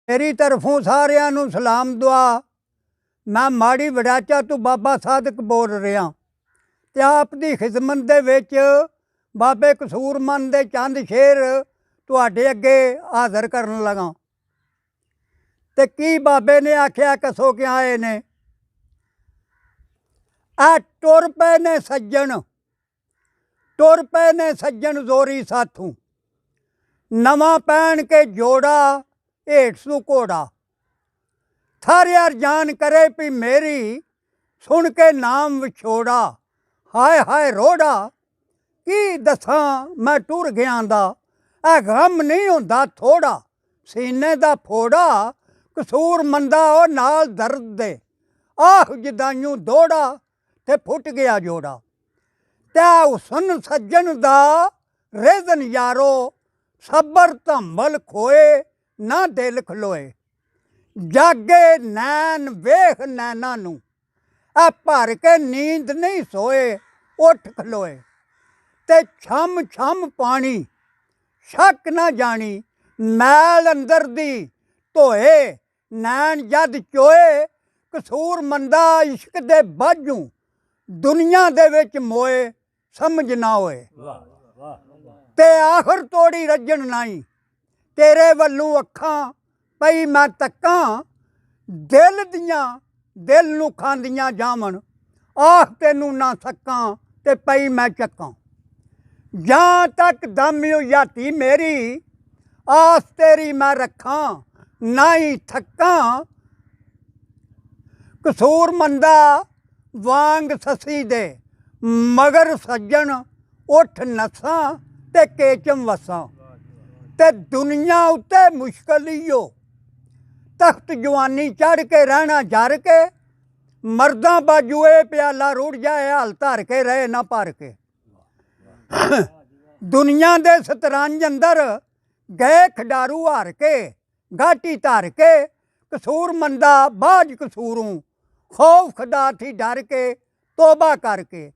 तेरी तरफों सारिਆਂ ਨੂੰ सलाम दुआ। मैं माड़ी वड़ाचा तू बाबा साधक बोल रहा ते आप दी खिदमत दे विच बाबे कसूरमंद दे चंद शेर तुहाडे अगे हाज़र करन लगा। ते की बाबे ने आख्या कसो क्या आए ने। आ टुर पे ने सज्जन, टुर पे ने सज्जन जोरी साथों, नवा पहन के जोड़ा हेठ सू घोड़ा। थार यार जान करे भी मेरी सुन के नाम विछोड़ा। हाय हाय रोड़ा की दसा मैं टुर गया दा, आ गम नहीं होंदा थोड़ा। सीने दा फोड़ा कसूर मंदा ओ नाल दर्द दे, आह जदायूं दौड़ा ते फुट गया जोड़ा। त्या हुसन सज्जन दा रेजन यारो, सबर धंबल खोए ना दिल खलोए। जागे नैन वेख नैना नू, आ भर के नींद नहीं सोए उठ खलोए। ते छम छम पानी शक ना जानी, मैल अंदर दी धोए नैन जद चोए। कसूर मंदा इश्क दे बाजू, दुनिया दे विच मोए समझ ना होए। ते आखर तोड़ी रजन नाई, तेरे वल्लों अखां पई मैं तक्कां। दिल दियां दिल नू खांदियां जावन, आह तेनू ना सकां ते पई मैं चक्कां। जां तक दम याती मेरी, आस तेरी मैं रखां ना ही थकां। कसूर मंदा वांग ससी दे, मगर सज्जन उठ नसां ते केचम वसां। ते दुनिया उत्ते मुश्किल ही हो, तख्त जवानी चढ़ के रहना जर के। मर्दां बाजूए प्याला रुड़ जाए, हाल धर के रहे ना भर के। दुनिया दे शतरंज अंदर गए खिडारू हार के, घाटी धर के। कसूर मंदा बाज कसूरों, खौफ खुदा थी डर के तोबा करके।